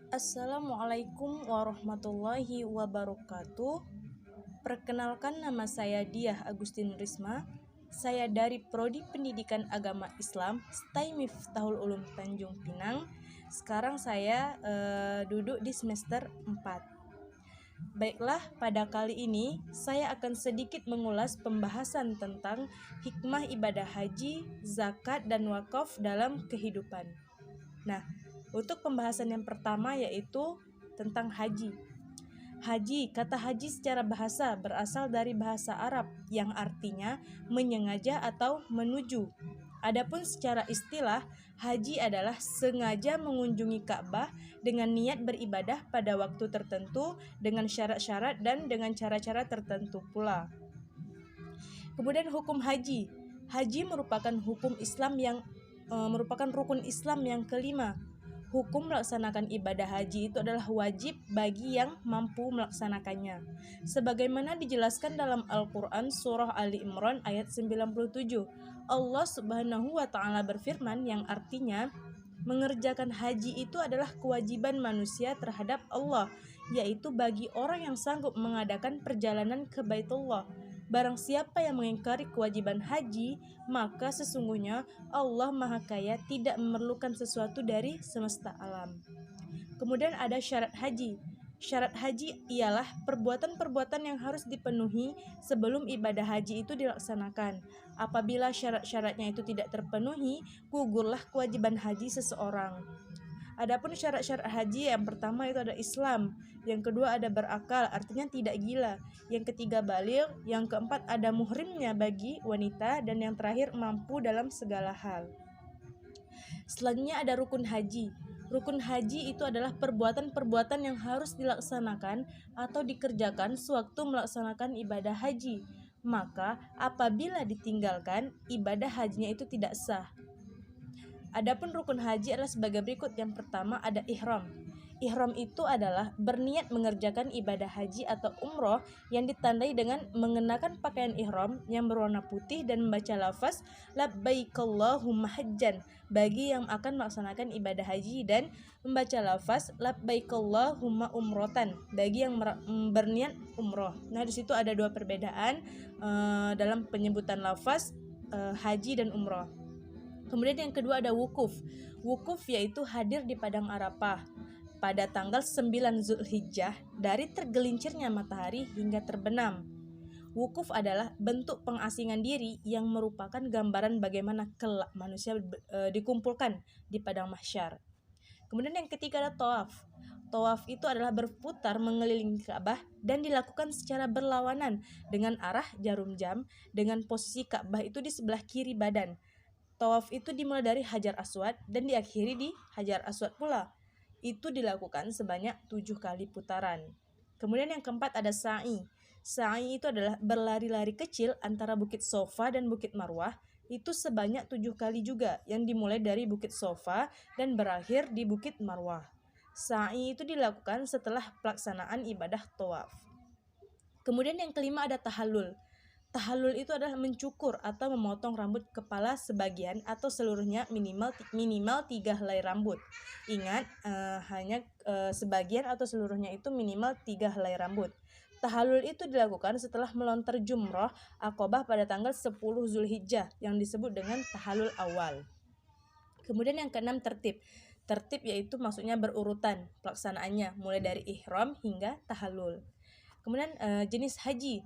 Assalamualaikum warahmatullahi wabarakatuh. Perkenalkan, nama saya Diah Agustin Risma. Saya dari Prodi Pendidikan Agama Islam STAI Miftahul Ulum Tanjung Pinang. Sekarang saya duduk di semester 4. Baiklah, pada kali ini saya akan sedikit mengulas pembahasan tentang hikmah ibadah haji, zakat, dan wakaf dalam kehidupan. Nah, untuk pembahasan yang pertama yaitu tentang haji. Haji, kata haji secara bahasa berasal dari bahasa Arab yang artinya menyengaja atau menuju. Adapun secara istilah, haji adalah sengaja mengunjungi Ka'bah dengan niat beribadah pada waktu tertentu dengan syarat-syarat dan dengan cara-cara tertentu pula. Kemudian hukum haji. Haji merupakan hukum Islam yang merupakan rukun Islam yang kelima. Hukum melaksanakan ibadah haji itu adalah wajib bagi yang mampu melaksanakannya. Sebagaimana dijelaskan dalam Al-Quran surah Ali Imran ayat 97. Allah Subhanahu wa Ta'ala berfirman yang artinya, mengerjakan haji itu adalah kewajiban manusia terhadap Allah, yaitu bagi orang yang sanggup mengadakan perjalanan ke Baitullah. Barang siapa yang mengingkari kewajiban haji, maka sesungguhnya Allah Maha Kaya tidak memerlukan sesuatu dari semesta alam. Kemudian ada syarat haji. Syarat haji ialah perbuatan-perbuatan yang harus dipenuhi sebelum ibadah haji itu dilaksanakan. Apabila syarat-syaratnya itu tidak terpenuhi, gugurlah kewajiban haji seseorang. Adapun syarat-syarat haji, yang pertama itu ada Islam, yang kedua ada berakal, artinya tidak gila, yang ketiga baligh, yang keempat ada muhrimnya bagi wanita, dan yang terakhir mampu dalam segala hal. Selanjutnya ada rukun haji. Rukun haji itu adalah perbuatan-perbuatan yang harus dilaksanakan atau dikerjakan sewaktu melaksanakan ibadah haji. Maka apabila ditinggalkan, ibadah hajinya itu tidak sah. Adapun rukun haji adalah sebagai berikut. Yang pertama ada ihram. Ihram itu adalah berniat mengerjakan ibadah haji atau umroh yang ditandai dengan mengenakan pakaian ihram yang berwarna putih dan membaca lafaz labbaikallahumma hajjan bagi yang akan melaksanakan ibadah haji, dan membaca lafaz labbaikallahumma umrotan bagi yang berniat umroh. Nah, di situ ada dua perbedaan dalam penyebutan lafaz haji dan umroh. Kemudian yang kedua ada wukuf. Wukuf yaitu hadir di Padang Arafah pada tanggal 9 Zulhijjah dari tergelincirnya matahari hingga terbenam. Wukuf adalah bentuk pengasingan diri yang merupakan gambaran bagaimana kelak manusia dikumpulkan di padang mahsyar. Kemudian yang ketiga ada tawaf. Tawaf itu adalah berputar mengelilingi Ka'bah dan dilakukan secara berlawanan dengan arah jarum jam, dengan posisi Ka'bah itu di sebelah kiri badan. Tawaf itu dimulai dari Hajar Aswad dan diakhiri di Hajar Aswad pula. Itu dilakukan sebanyak 7 kali putaran. Kemudian yang keempat ada sa'i. Sa'i itu adalah berlari-lari kecil antara Bukit Sofa dan Bukit Marwah. Itu sebanyak 7 kali juga, yang dimulai dari Bukit Sofa dan berakhir di Bukit Marwah. Sa'i itu dilakukan setelah pelaksanaan ibadah tawaf. Kemudian yang kelima ada tahallul. Tahallul itu adalah mencukur atau memotong rambut kepala sebagian atau seluruhnya minimal 3 helai rambut. Ingat, hanya sebagian atau seluruhnya itu minimal 3 helai rambut. Tahallul itu dilakukan setelah melontar jumrah Aqabah pada tanggal 10 Zulhijjah yang disebut dengan tahallul awal. Kemudian yang keenam tertib. Tertib yaitu maksudnya berurutan pelaksanaannya mulai dari ihram hingga tahallul. Kemudian jenis haji.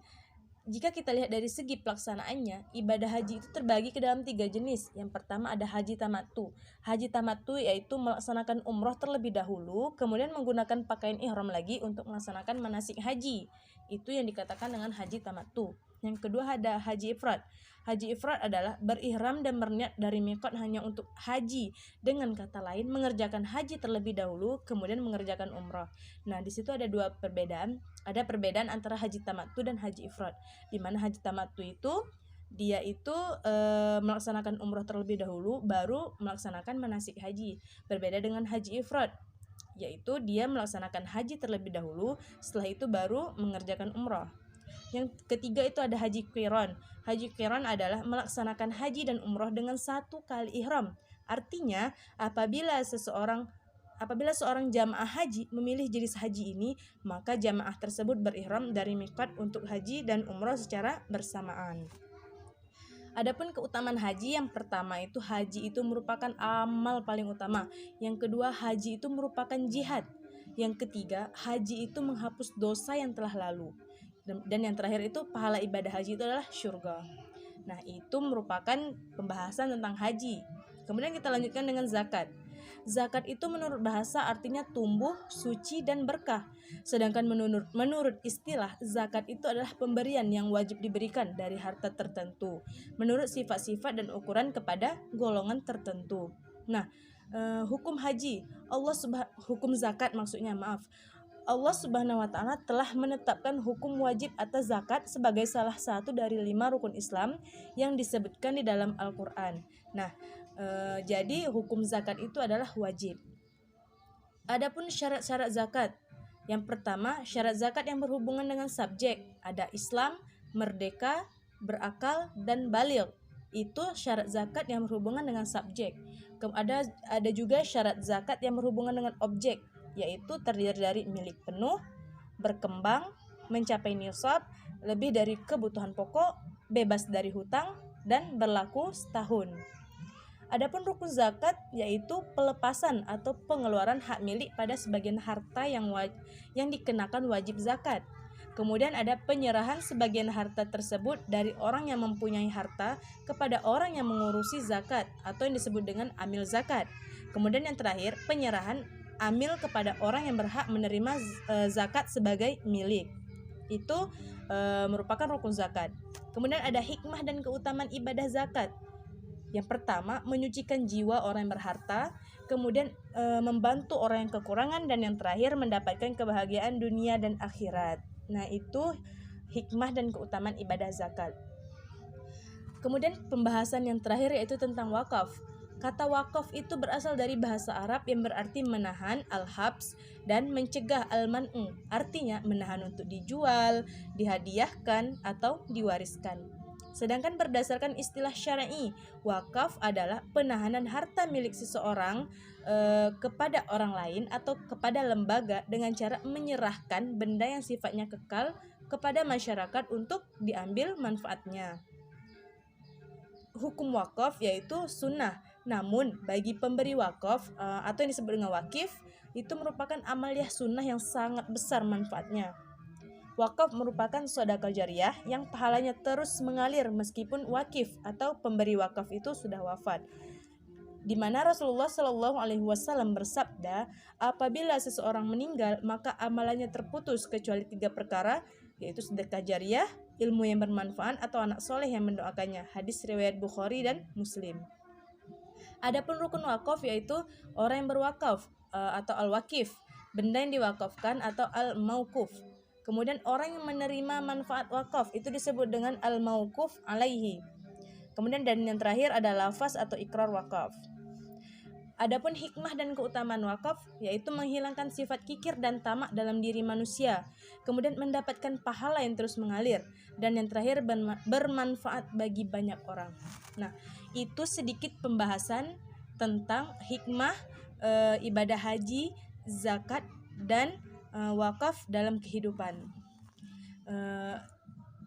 Jika kita lihat dari segi pelaksanaannya, ibadah haji itu terbagi ke dalam 3 jenis. Yang pertama ada haji tamattu. Haji tamattu yaitu melaksanakan umroh terlebih dahulu, kemudian menggunakan pakaian ihram lagi untuk melaksanakan manasik haji. Itu yang dikatakan dengan haji tamattu. Yang kedua ada haji ifrad. Haji ifrad adalah berihram dan berniat dari miqat hanya untuk haji. Dengan kata lain, mengerjakan haji terlebih dahulu, kemudian mengerjakan umrah. Nah, di situ ada dua perbedaan. Ada perbedaan antara haji tamattu dan haji ifrad. Di mana haji tamattu itu dia itu melaksanakan umrah terlebih dahulu, baru melaksanakan manasik haji. Berbeda dengan haji ifrad, yaitu dia melaksanakan haji terlebih dahulu, setelah itu baru mengerjakan umrah. Yang ketiga itu ada haji qiran. Haji qiran adalah melaksanakan haji dan umroh dengan 1 kali ihram. Artinya apabila seseorang apabila seorang jamaah haji memilih jenis haji ini, maka jamaah tersebut berihram dari miqat untuk haji dan umrah secara bersamaan. Adapun keutamaan haji, yang pertama itu haji itu merupakan amal paling utama. Yang kedua, haji itu merupakan jihad. Yang ketiga, haji itu menghapus dosa yang telah lalu. Dan yang terakhir itu pahala ibadah haji itu adalah syurga. Nah, itu merupakan pembahasan tentang haji. Kemudian kita lanjutkan dengan zakat. Zakat itu menurut bahasa artinya tumbuh, suci, dan berkah. Sedangkan menurut istilah, zakat itu adalah pemberian yang wajib diberikan dari harta tertentu menurut sifat-sifat dan ukuran kepada golongan tertentu. Nah, hukum haji, hukum zakat maksudnya, maaf. Allah Subhanahu wa Ta'ala telah menetapkan hukum wajib atas zakat sebagai salah satu dari 5 rukun Islam yang disebutkan di dalam Al-Quran. Nah, jadi hukum zakat itu adalah wajib. Adapun syarat-syarat zakat, yang pertama syarat zakat yang berhubungan dengan subjek, ada Islam, merdeka, berakal, dan baligh. Itu syarat zakat yang berhubungan dengan subjek. Ada juga syarat zakat yang berhubungan dengan objek, yaitu terdiri dari milik penuh, berkembang, mencapai nisab, lebih dari kebutuhan pokok, bebas dari hutang, dan berlaku setahun. Adapun rukun zakat yaitu pelepasan atau pengeluaran hak milik pada sebagian harta yang dikenakan wajib zakat. Kemudian ada penyerahan sebagian harta tersebut dari orang yang mempunyai harta kepada orang yang mengurusi zakat atau yang disebut dengan amil zakat. Kemudian yang terakhir, penyerahan amil kepada orang yang berhak menerima zakat sebagai milik. Itu merupakan rukun zakat. Kemudian ada hikmah dan keutamaan ibadah zakat. Yang pertama, menyucikan jiwa orang yang berharta, kemudian membantu orang yang kekurangan, dan yang terakhir mendapatkan kebahagiaan dunia dan akhirat. Nah, itu hikmah dan keutamaan ibadah zakat. Kemudian pembahasan yang terakhir yaitu tentang wakaf. Kata wakaf itu berasal dari bahasa Arab yang berarti menahan, al-habs, dan mencegah, al-man'u, artinya menahan untuk dijual, dihadiahkan, atau diwariskan. Sedangkan berdasarkan istilah syar'i, wakaf adalah penahanan harta milik seseorang kepada orang lain atau kepada lembaga dengan cara menyerahkan benda yang sifatnya kekal kepada masyarakat untuk diambil manfaatnya. Hukum wakaf yaitu sunnah, namun bagi pemberi wakaf atau yang disebut dengan wakif, itu merupakan amaliyah sunnah yang sangat besar manfaatnya. Wakaf merupakan sedekah jariyah yang pahalanya terus mengalir meskipun wakif atau pemberi wakaf itu sudah wafat. Di mana Rasulullah Shallallahu Alaihi Wasallam bersabda, apabila seseorang meninggal maka amalannya terputus kecuali 3 perkara, yaitu sedekah jariyah, ilmu yang bermanfaat, atau anak soleh yang mendoakannya. Hadis riwayat Bukhari dan Muslim. Adapun rukun wakaf yaitu orang yang berwakaf atau al-wakif, benda yang diwakafkan atau al-mauquf. Kemudian orang yang menerima manfaat wakaf itu disebut dengan al-mauquf alaihi. Kemudian dan yang terakhir ada lafaz atau ikrar wakaf. Adapun hikmah dan keutamaan wakaf yaitu menghilangkan sifat kikir dan tamak dalam diri manusia, kemudian mendapatkan pahala yang terus mengalir, dan yang terakhir bermanfaat bagi banyak orang. Nah, itu sedikit pembahasan tentang hikmah ibadah haji, zakat, dan wakaf dalam kehidupan.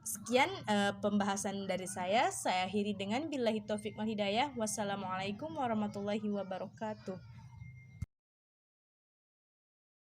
Sekian pembahasan dari saya akhiri dengan billahi taufiq wal hidayah. Wassalamualaikum warahmatullahi wabarakatuh.